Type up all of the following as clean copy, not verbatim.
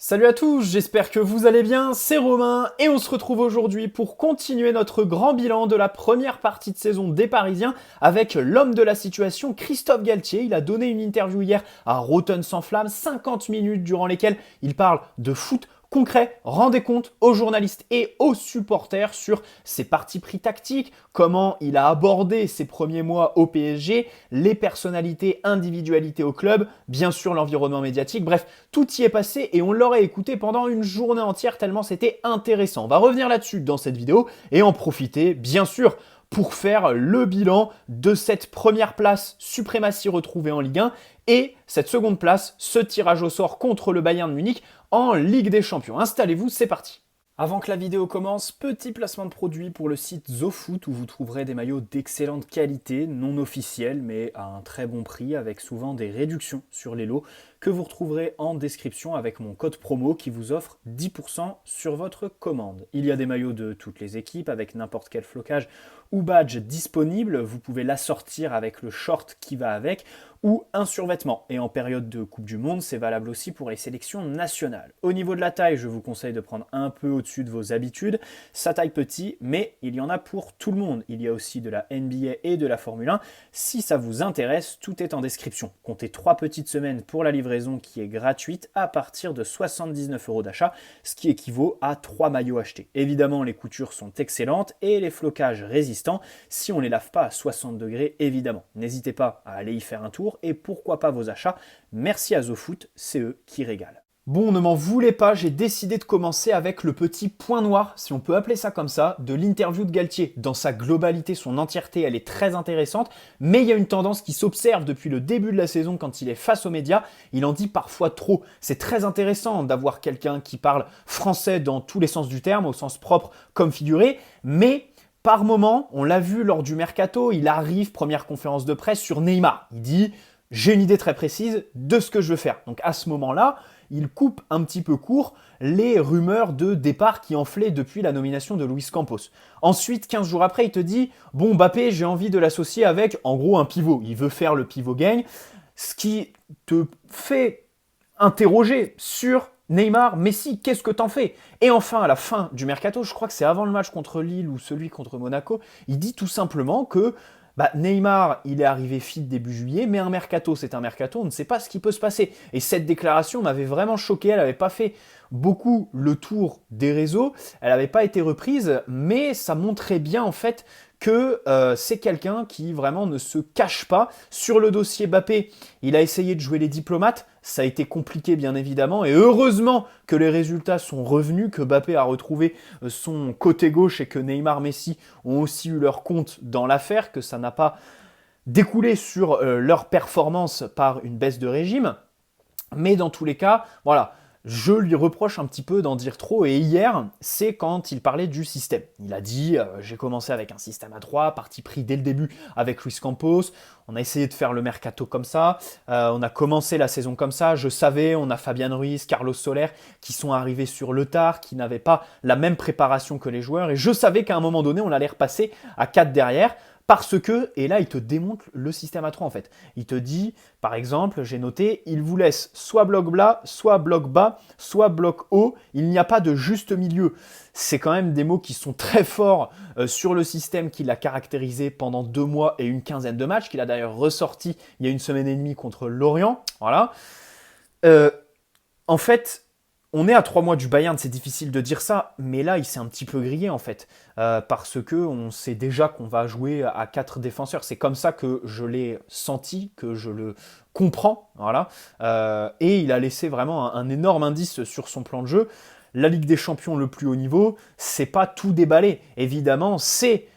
Salut à tous, j'espère que vous allez bien, c'est Romain et on se retrouve aujourd'hui pour continuer notre grand bilan de la première partie de saison des Parisiens avec l'homme de la situation, Christophe Galtier. Il a donné une interview hier à Rotten sans flamme, 50 minutes durant lesquelles il parle de foot concret, rendez compte aux journalistes et aux supporters sur ses partis pris tactiques, comment il a abordé ses premiers mois au PSG, les personnalités, individualités au club, bien sûr l'environnement médiatique, bref, tout y est passé et on l'aurait écouté pendant une journée entière tellement c'était intéressant. On va revenir là-dessus dans cette vidéo et en profiter, bien sûr, pour faire le bilan de cette première place suprématie retrouvée en Ligue 1 et cette seconde place, ce tirage au sort contre le Bayern de Munich en Ligue des Champions. Installez-vous, c'est parti. Avant que la vidéo commence, petit placement de produit pour le site ZoFoot où vous trouverez des maillots d'excellente qualité, non officiels mais à un très bon prix avec souvent des réductions sur les lots que vous retrouverez en description avec mon code promo qui vous offre 10% sur votre commande. Il y a des maillots de toutes les équipes avec n'importe quel flocage ou badge disponible, vous pouvez l'assortir avec le short qui va avec ou un survêtement. Et en période de Coupe du Monde, c'est valable aussi pour les sélections nationales. Au niveau de la taille, je vous conseille de prendre un peu au-dessus de vos habitudes. Ça taille petit, mais il y en a pour tout le monde. Il y a aussi de la NBA et de la Formule 1. Si ça vous intéresse, tout est en description. Comptez 3 petites semaines pour la livraison qui est gratuite à partir de 79 € d'achat, ce qui équivaut à 3 maillots achetés. Évidemment, les coutures sont excellentes et les flocages résistants si on ne les lave pas à 60 degrés, évidemment. N'hésitez pas à aller y faire un tour et pourquoi pas vos achats. Merci à ZoFoot, c'est eux qui régalent. Bon, ne m'en voulez pas, j'ai décidé de commencer avec le petit point noir, si on peut appeler ça comme ça, de l'interview de Galtier. Dans sa globalité, son entièreté, elle est très intéressante, mais il y a une tendance qui s'observe depuis le début de la saison quand il est face aux médias, il en dit parfois trop. C'est très intéressant d'avoir quelqu'un qui parle français dans tous les sens du terme, au sens propre comme figuré, mais par moment, on l'a vu lors du mercato, il arrive, première conférence de presse sur Neymar. Il dit « j'ai une idée très précise de ce que je veux faire ». Donc à ce moment-là, il coupe un petit peu court les rumeurs de départ qui enflaient depuis la nomination de Luis Campos. Ensuite, 15 jours après, il te dit « bon, Mbappé, j'ai envie de l'associer avec, en gros, un pivot ». Il veut faire le pivot gang, ce qui te fait interroger sur Neymar, Messi, qu'est-ce que t'en fais? Et enfin, à la fin du mercato, je crois que c'est avant le match contre Lille ou celui contre Monaco, il dit tout simplement que Neymar, il est arrivé fit début juillet, mais un mercato, c'est un mercato, on ne sait pas ce qui peut se passer. Et cette déclaration m'avait vraiment choqué, elle n'avait pas fait beaucoup le tour des réseaux, elle n'avait pas été reprise, mais ça montrait bien en fait que c'est quelqu'un qui vraiment ne se cache pas. Sur le dossier Mbappé, il a essayé de jouer les diplomates, ça a été compliqué bien évidemment, et heureusement que les résultats sont revenus, que Mbappé a retrouvé son côté gauche et que Neymar, Messi ont aussi eu leur compte dans l'affaire, que ça n'a pas découlé sur leur performance par une baisse de régime. Mais dans tous les cas, voilà, je lui reproche un petit peu d'en dire trop, et hier, c'est quand il parlait du système. Il a dit j'ai commencé avec un système à 3, parti pris dès le début avec Luis Campos, on a essayé de faire le mercato comme ça, on a commencé la saison comme ça, je savais, on a Fabian Ruiz, Carlos Soler, qui sont arrivés sur le tard, qui n'avaient pas la même préparation que les joueurs, et je savais qu'à un moment donné, on allait repasser à 4 derrière, parce que, et là il te démontre le système à 3 en fait. Il te dit, par exemple, j'ai noté, il vous laisse soit bloc bas, soit bloc bas, soit bloc haut, il n'y a pas de juste milieu. C'est quand même des mots qui sont très forts sur le système qu'il a caractérisé pendant 2 mois et une quinzaine de matchs, qu'il a d'ailleurs ressorti il y a 1 semaine et demie contre Lorient. Voilà. En fait, on est à 3 mois du Bayern, c'est difficile de dire ça, mais là, il s'est un petit peu grillé en fait, parce que on sait déjà qu'on va jouer à 4 défenseurs. C'est comme ça que je l'ai senti, que je le comprends, voilà. Et il a laissé vraiment un énorme indice sur son plan de jeu. La Ligue des Champions, le plus haut niveau, c'est pas tout déballer. Évidemment, c'est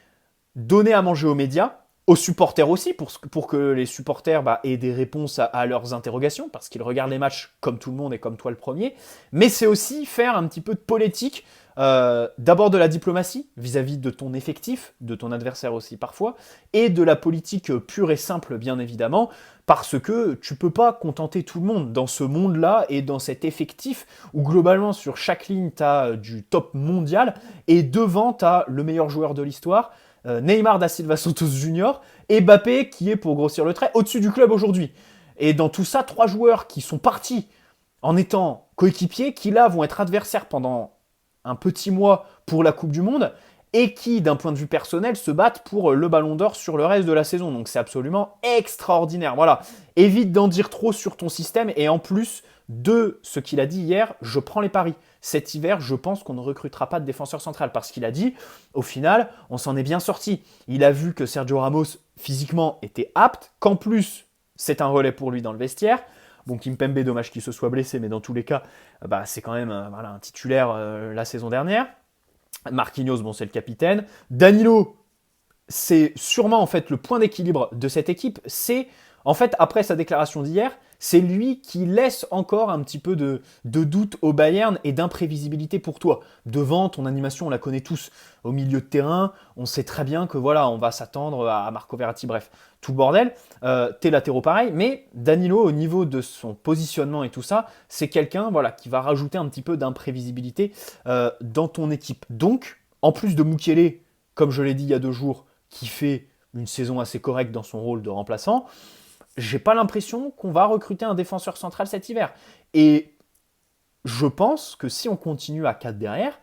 donner à manger aux médias, aux supporters aussi, pour que les supporters aient des réponses à leurs interrogations, parce qu'ils regardent les matchs comme tout le monde et comme toi le premier, mais c'est aussi faire un petit peu de politique, d'abord de la diplomatie vis-à-vis de ton effectif, de ton adversaire aussi parfois, et de la politique pure et simple bien évidemment, parce que tu peux pas contenter tout le monde dans ce monde-là et dans cet effectif où globalement sur chaque ligne tu as du top mondial et devant tu as le meilleur joueur de l'histoire, Neymar da Silva Santos Junior et Mbappé qui est, pour grossir le trait, au-dessus du club aujourd'hui. Et dans tout ça, 3 joueurs qui sont partis en étant coéquipiers qui là vont être adversaires pendant un petit mois pour la Coupe du Monde et qui, d'un point de vue personnel, se battent pour le Ballon d'Or sur le reste de la saison. Donc c'est absolument extraordinaire. Voilà, évite d'en dire trop sur ton système et en plus de ce qu'il a dit hier, je prends les paris. Cet hiver, je pense qu'on ne recrutera pas de défenseur central parce qu'il a dit, au final, on s'en est bien sorti. Il a vu que Sergio Ramos, physiquement, était apte, qu'en plus, c'est un relais pour lui dans le vestiaire. Bon, Kimpembe, dommage qu'il se soit blessé, mais dans tous les cas, c'est quand même voilà, un titulaire la saison dernière. Marquinhos, bon, c'est le capitaine. Danilo, c'est sûrement en fait le point d'équilibre de cette équipe. C'est en fait après sa déclaration d'hier, c'est lui qui laisse encore un petit peu de doute au Bayern et d'imprévisibilité pour toi. Devant, ton animation, on la connaît tous. Au milieu de terrain, on sait très bien que voilà, on va s'attendre à Marco Verratti, bref, tout le bordel. Tes latéraux pareil, mais Danilo, au niveau de son positionnement et tout ça, c'est quelqu'un voilà, qui va rajouter un petit peu d'imprévisibilité dans ton équipe. Donc, en plus de Mukiele, comme je l'ai dit il y a 2 jours, qui fait une saison assez correcte dans son rôle de remplaçant, j'ai pas l'impression qu'on va recruter un défenseur central cet hiver. Et je pense que si on continue à 4 derrière,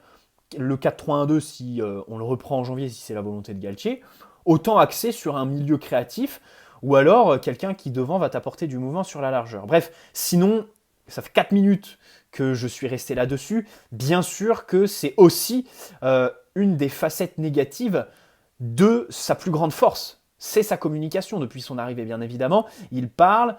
le 4-3-1-2, si on le reprend en janvier, si c'est la volonté de Galtier, autant axer sur un milieu créatif ou alors quelqu'un qui devant va t'apporter du mouvement sur la largeur. Bref, sinon, ça fait 4 minutes que je suis resté là-dessus. Bien sûr que c'est aussi une des facettes négatives de sa plus grande force. C'est sa communication depuis son arrivée, bien évidemment. Il parle,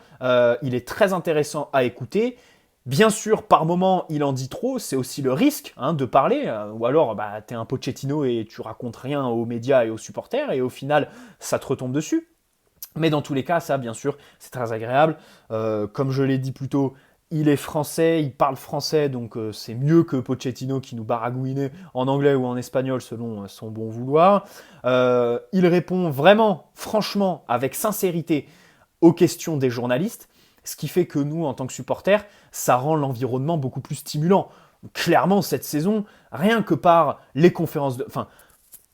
il est très intéressant à écouter. Bien sûr, par moment, il en dit trop, c'est aussi le risque de parler, ou alors t'es un Pochettino et tu racontes rien aux médias et aux supporters, et au final, ça te retombe dessus. Mais dans tous les cas, ça, bien sûr, c'est très agréable. Comme je l'ai dit plus tôt, il est français, il parle français, donc c'est mieux que Pochettino qui nous baragouinait en anglais ou en espagnol selon son bon vouloir. Il répond vraiment, franchement, avec sincérité aux questions des journalistes, ce qui fait que nous, en tant que supporters, ça rend l'environnement beaucoup plus stimulant. Clairement, cette saison, rien que par les conférences de... Enfin,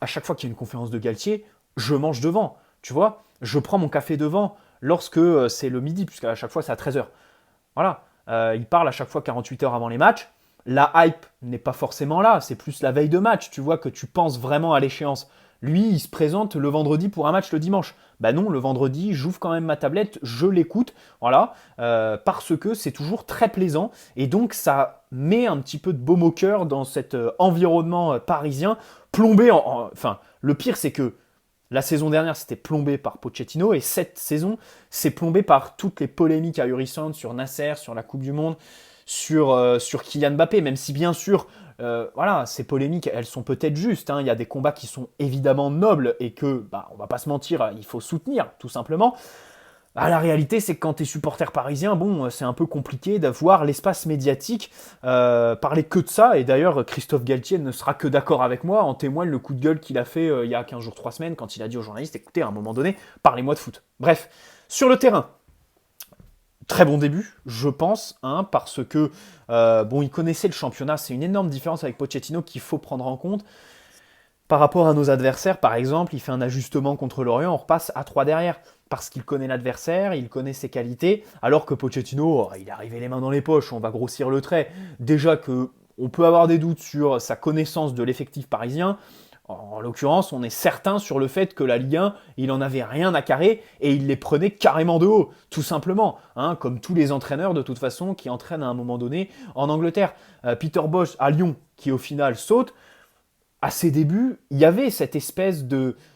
à chaque fois qu'il y a une conférence de Galtier, je mange devant, tu vois. Je prends mon café devant lorsque c'est le midi, puisqu'à chaque fois c'est à 13h. Voilà. Il parle à chaque fois 48 heures avant les matchs. La hype n'est pas forcément là, c'est plus la veille de match, tu vois, que tu penses vraiment à l'échéance. Lui, il se présente le vendredi pour un match le dimanche. Bah non, le vendredi, j'ouvre quand même ma tablette, je l'écoute, voilà, parce que c'est toujours très plaisant. Et donc, ça met un petit peu de baume au cœur dans cet environnement parisien, plombé Enfin, le pire, c'est que la saison dernière, c'était plombé par Pochettino, et cette saison, c'est plombé par toutes les polémiques ahurissantes sur Nasser, sur la Coupe du Monde, sur Kylian Mbappé, même si bien sûr, voilà, ces polémiques, elles sont peut-être justes. Il y a des combats qui sont évidemment nobles et que, on va pas se mentir, il faut soutenir, tout simplement. La réalité, c'est que quand tu es supporter parisien, bon, c'est un peu compliqué d'avoir l'espace médiatique, parler que de ça. Et d'ailleurs, Christophe Galtier ne sera que d'accord avec moi. En témoigne le coup de gueule qu'il a fait il y a 15 jours, 3 semaines, quand il a dit aux journalistes, écoutez, à un moment donné, parlez-moi de foot. Bref, sur le terrain, très bon début, je pense, parce que, il connaissait le championnat. C'est une énorme différence avec Pochettino qu'il faut prendre en compte. Par rapport à nos adversaires, par exemple, il fait un ajustement contre l'Orient, on repasse à 3 derrière. Parce qu'il connaît l'adversaire, il connaît ses qualités, alors que Pochettino, il est arrivé les mains dans les poches, on va grossir le trait. Déjà que on peut avoir des doutes sur sa connaissance de l'effectif parisien. En l'occurrence, on est certain sur le fait que la Ligue 1, il en avait rien à carrer et il les prenait carrément de haut, tout simplement. Comme tous les entraîneurs, de toute façon, qui entraînent à un moment donné en Angleterre. Peter Bosz à Lyon, qui au final saute, à ses débuts, il y avait cette espèce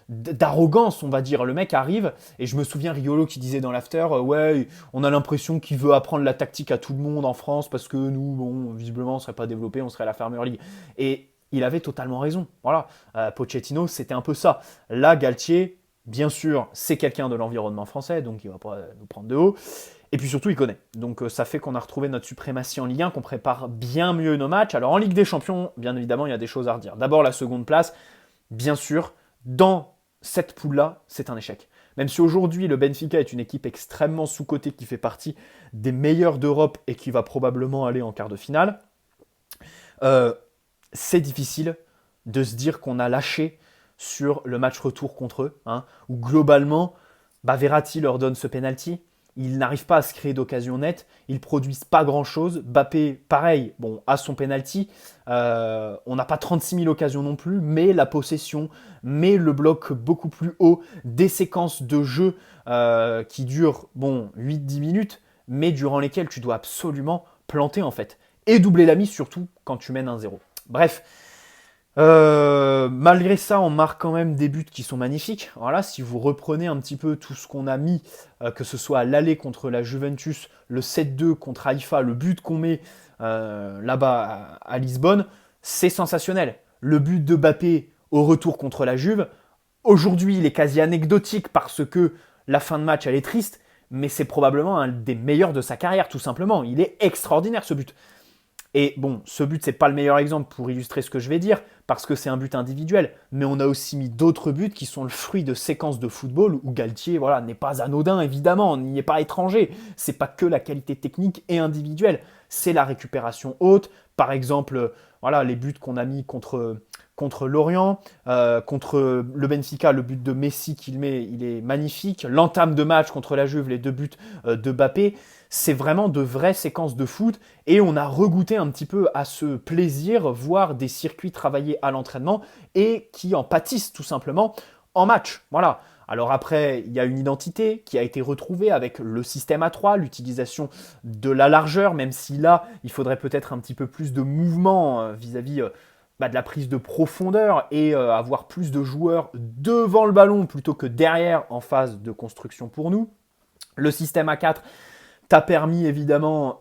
d'arrogance, on va dire. Le mec arrive, et je me souviens Riolo qui disait dans l'after, ouais, on a l'impression qu'il veut apprendre la tactique à tout le monde en France, parce que nous, bon, visiblement, on ne serait pas développé, on serait à la Farmer League. Et il avait totalement raison. Voilà, Pochettino, c'était un peu ça. Là, Galtier, bien sûr, c'est quelqu'un de l'environnement français, donc il ne va pas nous prendre de haut. Et puis surtout, il connaît. Donc ça fait qu'on a retrouvé notre suprématie en Ligue 1, qu'on prépare bien mieux nos matchs. Alors en Ligue des Champions, bien évidemment, il y a des choses à redire. D'abord, la seconde place, bien sûr, dans cette poule-là, c'est un échec. Même si aujourd'hui, le Benfica est une équipe extrêmement sous-cotée qui fait partie des meilleurs d'Europe et qui va probablement aller en quart de finale, c'est difficile de se dire qu'on a lâché sur le match retour contre eux, où globalement, Verratti leur donne ce penalty. ils n'arrivent pas à se créer d'occasion nette, ils produisent pas grand-chose. Mbappé, pareil, bon, a son penalty, on n'a pas 36 000 occasions non plus, mais la possession, mais le bloc beaucoup plus haut, des séquences de jeu qui durent, bon, 8-10 minutes, mais durant lesquelles tu dois absolument planter en fait. Et doubler la mise surtout quand tu mènes 1-0. Bref, malgré ça, on marque quand même des buts qui sont magnifiques. Voilà, si vous reprenez un petit peu tout ce qu'on a mis, que ce soit à l'aller contre la Juventus, le 7-2 contre Haïfa, le but qu'on met là-bas à Lisbonne, c'est sensationnel. Le but de Mbappé au retour contre la Juve, aujourd'hui, il est quasi anecdotique parce que la fin de match, elle est triste, mais c'est probablement un des meilleurs de sa carrière, tout simplement. Il est extraordinaire, ce but. Et bon, ce but, c'est pas le meilleur exemple pour illustrer ce que je vais dire, parce que c'est un but individuel, mais on a aussi mis d'autres buts qui sont le fruit de séquences de football où Galtier, voilà, n'est pas anodin, évidemment, n'y est pas étranger. C'est pas que la qualité technique et individuelle, c'est la récupération haute. Par exemple, voilà, les buts qu'on a mis contre Lorient, contre le Benfica, le but de Messi qu'il met, il est magnifique. L'entame de match contre la Juve, les 2 buts de Mbappé, c'est vraiment de vraies séquences de foot et on a regoûté un petit peu à ce plaisir, voir des circuits travaillés à l'entraînement et qui en pâtissent tout simplement en match. Voilà. Alors après, il y a une identité qui a été retrouvée avec le système A3, l'utilisation de la largeur, même si là, il faudrait peut-être un petit peu plus de mouvement vis-à-vis de la prise de profondeur et avoir plus de joueurs devant le ballon plutôt que derrière en phase de construction pour nous. Le système A4 t'a permis évidemment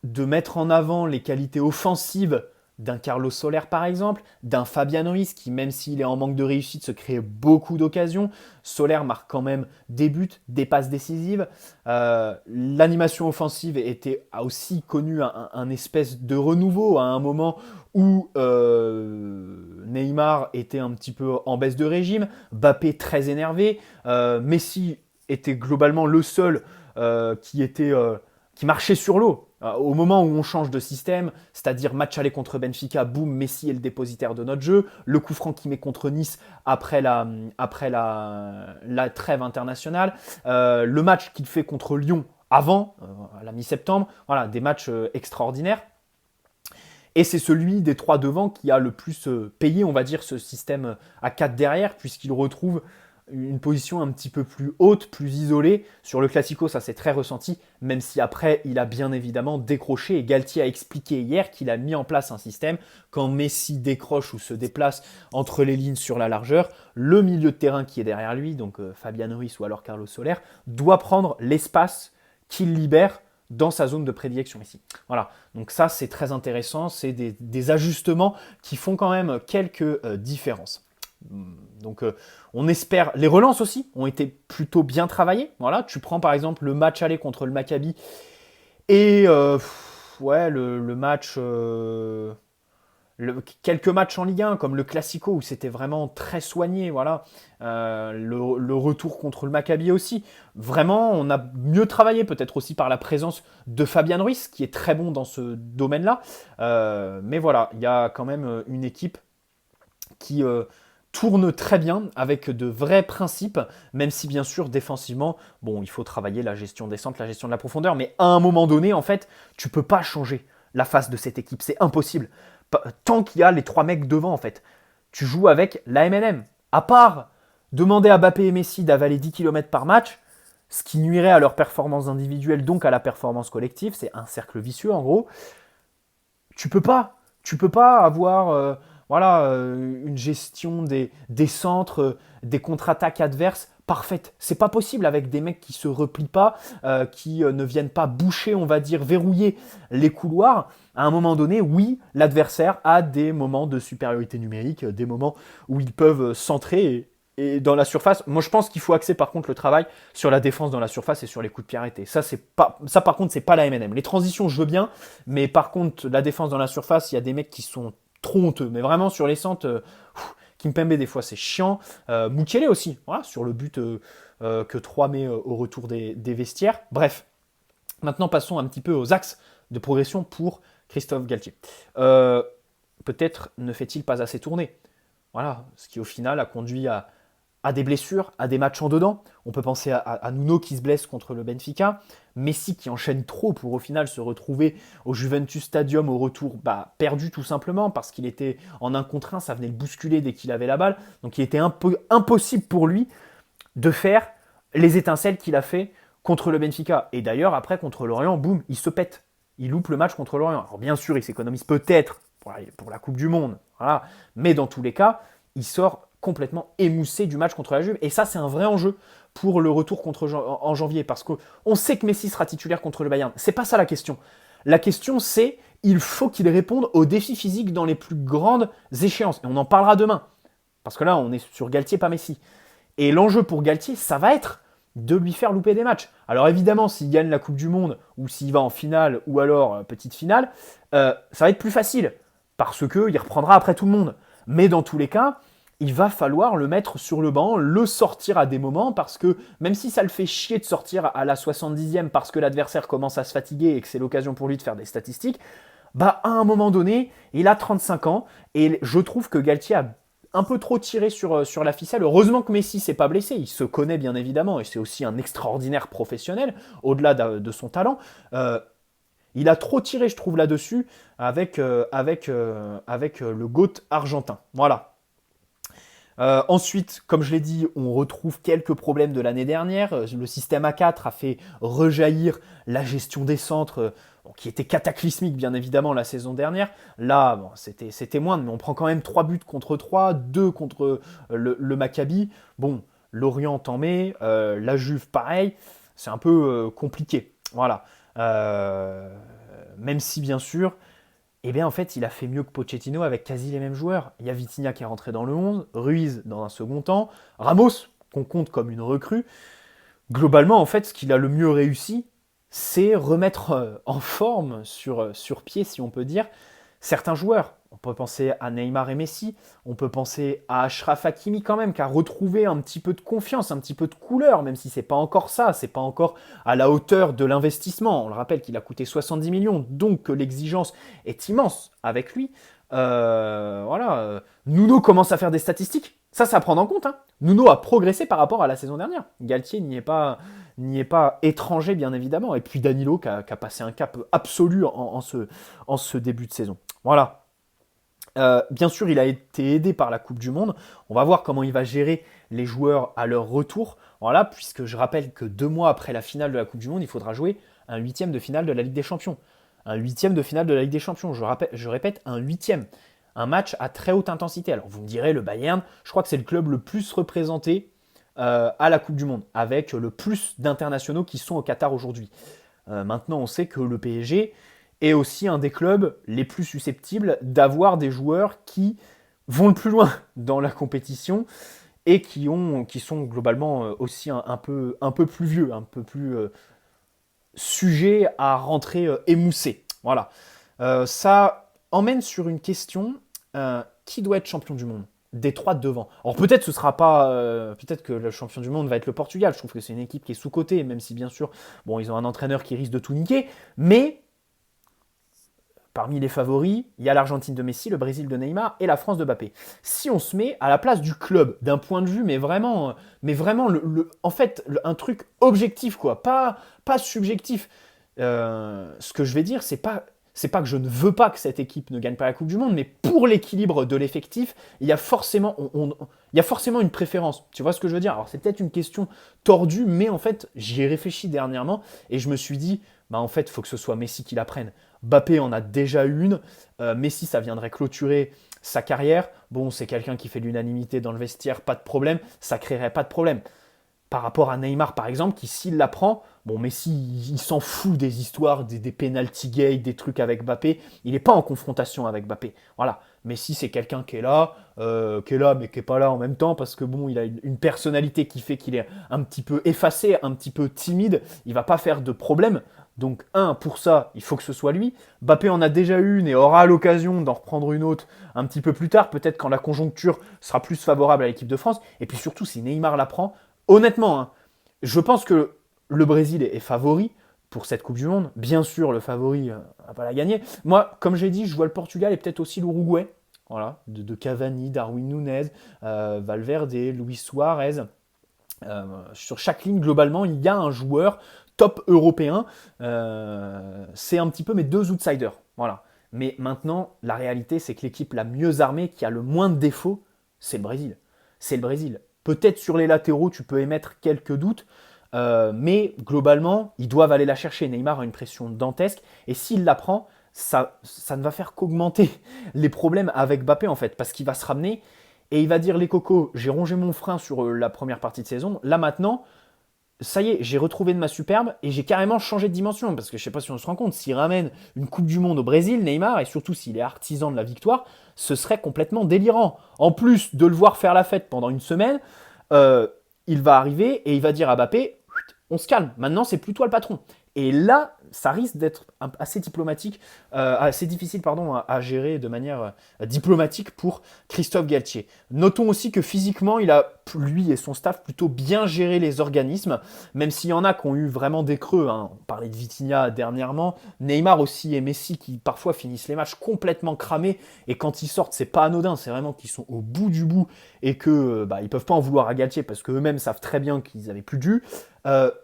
de mettre en avant les qualités offensives d'un Carlos Soler par exemple, d'un Fabian Ruiz qui même s'il est en manque de réussite se crée beaucoup d'occasions. Soler marque quand même des buts, des passes décisives. L'animation offensive a aussi connu un espèce de renouveau à un moment où Neymar était un petit peu en baisse de régime, Mbappé très énervé, Messi était globalement le seul qui marchait sur l'eau. Au moment où on change de système, c'est-à-dire match aller contre Benfica, boum, Messi est le dépositaire de notre jeu. Le coup franc qu'il met contre Nice après la trêve internationale. Le match qu'il fait contre Lyon avant, à la mi-septembre. Voilà, des matchs extraordinaires. Et c'est celui des 3 devant qui a le plus payé, on va dire, ce système à 4 derrière, puisqu'il retrouve une position un petit peu plus haute, plus isolée. Sur le Classico, ça s'est très ressenti, même si après, il a bien évidemment décroché. Et Galtier a expliqué hier qu'il a mis en place un système. Quand Messi décroche ou se déplace entre les lignes sur la largeur, le milieu de terrain qui est derrière lui, donc Fabian Ruiz ou alors Carlos Soler, doit prendre l'espace qu'il libère dans sa zone de prédilection ici. Voilà, donc ça c'est très intéressant, c'est des ajustements qui font quand même quelques différences. Donc on espère, les relances aussi ont été plutôt bien travaillées. Voilà, tu prends par exemple le match aller contre le Maccabi et le match, quelques matchs en Ligue 1 comme le Classico où c'était vraiment très soigné. Voilà, le retour contre le Maccabi aussi. Vraiment, on a mieux travaillé peut-être aussi par la présence de Fabian Ruiz qui est très bon dans ce domaine-là. Mais voilà, il y a quand même une équipe qui tourne très bien avec de vrais principes, même si bien sûr défensivement, bon, il faut travailler la gestion des centres, la gestion de la profondeur, mais à un moment donné, en fait, tu peux pas changer la face de cette équipe, c'est impossible. Tant qu'il y a les 3 mecs devant, en fait, tu joues avec la MNM. À part demander à Mbappé et Messi d'avaler 10 km par match, ce qui nuirait à leur performance individuelle, donc à la performance collective, c'est un cercle vicieux en gros. Tu peux pas avoir une gestion des centres, des contre-attaques adverses parfaite. C'est pas possible avec des mecs qui se replient pas, qui ne viennent pas boucher, on va dire, verrouiller les couloirs. À un moment donné, oui, l'adversaire a des moments de supériorité numérique, des moments où ils peuvent centrer et dans la surface. Moi, je pense qu'il faut axer par contre le travail sur la défense dans la surface et sur les coups de pied arrêtés. Ça par contre, c'est pas la MNM. Les transitions, je veux bien, mais par contre, la défense dans la surface, il y a des mecs qui sont trop honteux. Mais vraiment, sur les centres, Kimpembe, des fois, c'est chiant. Mukiele aussi, voilà, sur le but que 3 met au retour des vestiaires. Bref, maintenant, passons un petit peu aux axes de progression pour Christophe Galtier. Peut-être ne fait-il pas assez tourner. Voilà, ce qui au final a conduit à à des blessures, à des matchs en dedans. On peut penser à Nuno qui se blesse contre le Benfica, Messi qui enchaîne trop pour au final se retrouver au Juventus Stadium au retour perdu tout simplement parce qu'il était en 1 contre 1, ça venait le bousculer dès qu'il avait la balle. Donc il était un peu impossible pour lui de faire les étincelles qu'il a fait contre le Benfica. Et d'ailleurs, après, contre l'Orient, boum, il se pète. Il loupe le match contre l'Orient. Alors bien sûr, il s'économise peut-être pour la Coupe du Monde, voilà. Mais dans tous les cas, il sort complètement émoussé du match contre la Juve. Et ça, c'est un vrai enjeu pour le retour en janvier. Parce qu'on sait que Messi sera titulaire contre le Bayern. C'est pas ça la question. La question, c'est il faut qu'il réponde aux défis physiques dans les plus grandes échéances. Et on en parlera demain. Parce que là, on est sur Galtier, pas Messi. Et l'enjeu pour Galtier, ça va être de lui faire louper des matchs. Alors évidemment, s'il gagne la Coupe du Monde, ou s'il va en finale, ou alors petite finale, ça va être plus facile, parce qu'il reprendra après tout le monde. Mais dans tous les cas, il va falloir le mettre sur le banc, le sortir à des moments, parce que même si ça le fait chier de sortir à la 70e, parce que l'adversaire commence à se fatiguer et que c'est l'occasion pour lui de faire des statistiques, à un moment donné, il a 35 ans, et je trouve que Galtier a un peu trop tiré sur la ficelle. Heureusement que Messi s'est pas blessé, il se connaît bien évidemment, et c'est aussi un extraordinaire professionnel, au-delà de son talent. Il a trop tiré, je trouve, là-dessus, avec le GOAT argentin. Voilà. Ensuite, comme je l'ai dit, on retrouve quelques problèmes de l'année dernière. Le système A4 a fait rejaillir la gestion des centres, qui était cataclysmique bien évidemment la saison dernière. Là, c'était moindre, mais on prend quand même 3 buts contre 3, 2 contre le Maccabi. Bon, Lorient t'en met, la Juve pareil, c'est un peu compliqué. Voilà. Même si bien sûr, en fait, il a fait mieux que Pochettino avec quasi les mêmes joueurs. Il y a Vitinha qui est rentré dans le 11, Ruiz dans un second temps, Ramos, qu'on compte comme une recrue. Globalement, en fait, ce qu'il a le mieux réussi, c'est remettre en forme, sur pied, si on peut dire, certains joueurs. On peut penser à Neymar et Messi, on peut penser à Achraf Hakimi quand même, qui a retrouvé un petit peu de confiance, un petit peu de couleur, même si c'est pas encore ça, c'est pas encore à la hauteur de l'investissement. On le rappelle qu'il a coûté 70 millions, donc que l'exigence est immense avec lui. Voilà. Nuno commence à faire des statistiques, ça à prendre en compte. Hein. Nuno a progressé par rapport à la saison dernière. Galtier n'y est pas étranger, bien évidemment. Et puis Danilo qui a passé un cap absolu en ce début de saison. Voilà. Bien sûr, il a été aidé par la Coupe du Monde. On va voir comment il va gérer les joueurs à leur retour. Voilà, puisque je rappelle que 2 mois après la finale de la Coupe du Monde, il faudra jouer un 8e de finale de la Ligue des Champions. Un 8e de finale de la Ligue des Champions. Je répète, un 8e. Un match à très haute intensité. Alors vous me direz, le Bayern, je crois que c'est le club le plus représenté à la Coupe du Monde, avec le plus d'internationaux qui sont au Qatar aujourd'hui. Maintenant, on sait que le PSG est aussi un des clubs les plus susceptibles d'avoir des joueurs qui vont le plus loin dans la compétition et qui sont globalement aussi un peu plus vieux, un peu plus sujets à rentrer émoussés. Voilà. Ça emmène sur une question, qui doit être champion du monde des 3 de devant. Alors peut-être ce sera pas, peut-être que le champion du monde va être le Portugal. Je trouve que c'est une équipe qui est sous-cotée, même si bien sûr, bon, ils ont un entraîneur qui risque de tout niquer, mais parmi les favoris, il y a l'Argentine de Messi, le Brésil de Neymar et la France de Mbappé. Si on se met à la place du club, d'un point de vue, mais vraiment en fait, un truc objectif, quoi, pas subjectif. Ce que je vais dire, c'est pas que je ne veux pas que cette équipe ne gagne pas la Coupe du Monde, mais pour l'équilibre de l'effectif, il y a forcément une préférence. Tu vois ce que je veux dire? Alors c'est peut-être une question tordue, mais en fait, j'y ai réfléchi dernièrement et je me suis dit, en fait, il faut que ce soit Messi qui la prenne. Mbappé en a déjà une. Messi, ça viendrait clôturer sa carrière. Bon, c'est quelqu'un qui fait l'unanimité dans le vestiaire, pas de problème. Ça créerait pas de problème. Par rapport à Neymar, par exemple, qui, s'il la prend, bon, Messi, il s'en fout des histoires, des penalty gates, des trucs avec Mbappé. Il n'est pas en confrontation avec Mbappé. Voilà. Messi, c'est quelqu'un qui est là, mais qui n'est pas là en même temps, parce que bon, il a une personnalité qui fait qu'il est un petit peu effacé, un petit peu timide. Il va pas faire de problème. Donc, pour ça, il faut que ce soit lui. Mbappé en a déjà une et aura l'occasion d'en reprendre une autre un petit peu plus tard, peut-être quand la conjoncture sera plus favorable à l'équipe de France. Et puis surtout, si Neymar la prend, honnêtement, je pense que le Brésil est favori pour cette Coupe du Monde. Bien sûr, le favori va pas la gagner. Moi, comme j'ai dit, je vois le Portugal et peut-être aussi l'Uruguay. voilà, de Cavani, Darwin Nunez, Valverde, Luis Suarez. Sur chaque ligne, globalement, il y a un joueur top européen. C'est un petit peu mes deux outsiders. Voilà. Mais maintenant, la réalité, c'est que l'équipe la mieux armée, qui a le moins de défauts, c'est le Brésil. C'est le Brésil. Peut-être sur les latéraux, tu peux émettre quelques doutes. Mais globalement, ils doivent aller la chercher. Neymar a une pression dantesque. Et s'il la prend, ça ne va faire qu'augmenter les problèmes avec Mbappé, en fait. Parce qu'il va se ramener et il va dire: les cocos, j'ai rongé mon frein sur la première partie de saison. Là maintenant, ça y est, j'ai retrouvé de ma superbe et j'ai carrément changé de dimension. Parce que je sais pas si on se rend compte, s'il ramène une Coupe du Monde au Brésil, Neymar, et surtout s'il est artisan de la victoire, ce serait complètement délirant. En plus de le voir faire la fête pendant une semaine, il va arriver et il va dire à Mbappé: on se calme, maintenant c'est plus toi le patron. Et là, ça risque d'être assez diplomatique, assez difficile à gérer de manière diplomatique pour Christophe Galtier. Notons aussi que physiquement, il a, lui et son staff, plutôt bien géré les organismes, même s'il y en a qui ont eu vraiment des creux. Hein. On parlait de Vitinha dernièrement, Neymar aussi et Messi qui parfois finissent les matchs complètement cramés, et quand ils sortent, c'est pas anodin, c'est vraiment qu'ils sont au bout du bout et que ils peuvent pas en vouloir à Galtier parce qu'eux-mêmes savent très bien qu'ils avaient plus dû.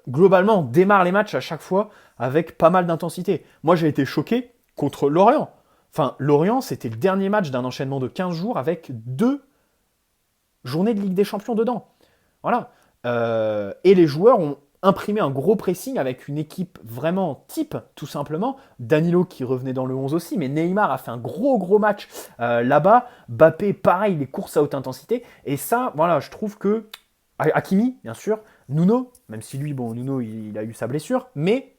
Globalement, on démarre les matchs à chaque fois avec pas mal d'intensité. Moi, j'ai été choqué contre Lorient. Enfin, Lorient, c'était le dernier match d'un enchaînement de 15 jours avec 2 journées de Ligue des Champions dedans. Voilà. Et les joueurs ont imprimé un gros pressing avec une équipe vraiment type, tout simplement. Danilo qui revenait dans le 11 aussi, mais Neymar a fait un gros match là-bas. Mbappé, pareil, les courses à haute intensité. Et ça, voilà, je trouve que Hakimi, bien sûr, Nuno, même si lui, Nuno, il a eu sa blessure, mais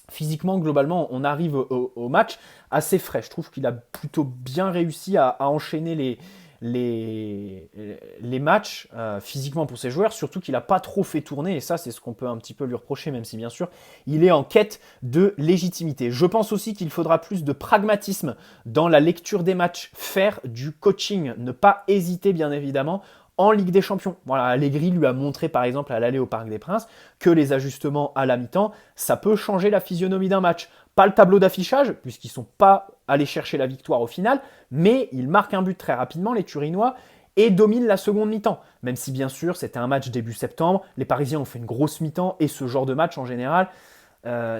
physiquement, globalement, on arrive au match assez frais. Je trouve qu'il a plutôt bien réussi à enchaîner les matchs physiquement pour ses joueurs, surtout qu'il n'a pas trop fait tourner, et ça, c'est ce qu'on peut un petit peu lui reprocher, même si, bien sûr, il est en quête de légitimité. Je pense aussi qu'il faudra plus de pragmatisme dans la lecture des matchs, faire du coaching, ne pas hésiter, bien évidemment, en Ligue des Champions. Voilà, Allegri lui a montré par exemple à l'aller au Parc des Princes que les ajustements à la mi-temps, ça peut changer la physionomie d'un match. Pas le tableau d'affichage, puisqu'ils ne sont pas allés chercher la victoire au final, mais ils marquent un but très rapidement, les Turinois, et dominent la seconde mi-temps. Même si bien sûr c'était un match début septembre, les Parisiens ont fait une grosse mi-temps, et ce genre de match en général,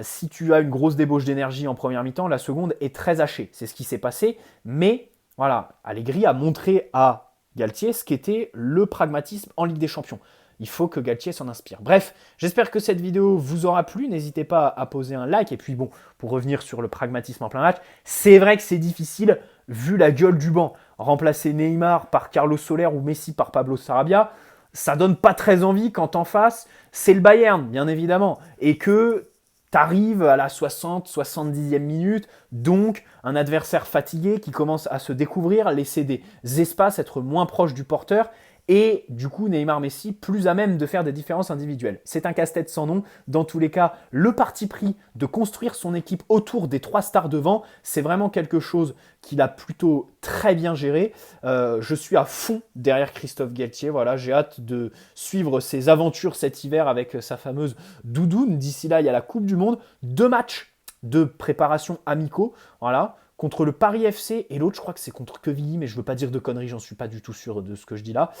si tu as une grosse débauche d'énergie en première mi-temps, la seconde est très hachée. C'est ce qui s'est passé, mais voilà, Allegri a montré à Galtier ce qu'était le pragmatisme en Ligue des Champions. Il faut que Galtier s'en inspire. Bref, j'espère que cette vidéo vous aura plu. N'hésitez pas à poser un like. Et puis bon, pour revenir sur le pragmatisme en plein match, c'est vrai que c'est difficile vu la gueule du banc. Remplacer Neymar par Carlos Soler ou Messi par Pablo Sarabia, ça donne pas très envie quand en face, c'est le Bayern, bien évidemment. Et que t'arrives à la 60, 70e minute, donc un adversaire fatigué qui commence à se découvrir, laisser des espaces, être moins proche du porteur, et du coup Neymar Messi plus à même de faire des différences individuelles. C'est un casse-tête sans nom. Dans tous les cas, le parti pris de construire son équipe autour des 3 stars devant, c'est vraiment quelque chose qu'il a plutôt très bien géré. Je suis à fond derrière Christophe Galtier. Voilà, j'ai hâte de suivre ses aventures cet hiver avec sa fameuse doudoune. D'ici là, il y a la Coupe du Monde, 2 matchs de préparation amicaux. Voilà. Contre le Paris FC, et l'autre, je crois que c'est contre Quevilly, mais je ne veux pas dire de conneries, j'en suis pas du tout sûr de ce que je dis là.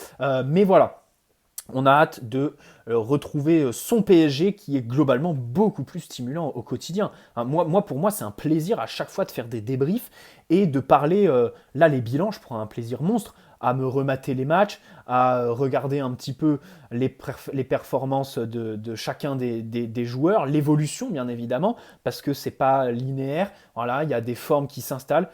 Mais voilà, on a hâte de retrouver son PSG qui est globalement beaucoup plus stimulant au quotidien. Hein, pour moi, c'est un plaisir à chaque fois de faire des débriefs et de parler. Là, les bilans, je prends un plaisir monstre à me remater les matchs, à regarder un petit peu les performances de chacun des joueurs, l'évolution bien évidemment, parce que c'est pas linéaire. Voilà, il y a des formes qui s'installent.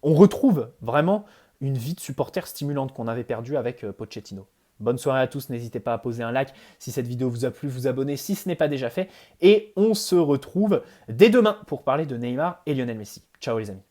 On retrouve vraiment une vie de supporter stimulante qu'on avait perdue avec Pochettino. Bonne soirée à tous, n'hésitez pas à poser un like si cette vidéo vous a plu, vous abonner si ce n'est pas déjà fait. Et on se retrouve dès demain pour parler de Neymar et Lionel Messi. Ciao les amis.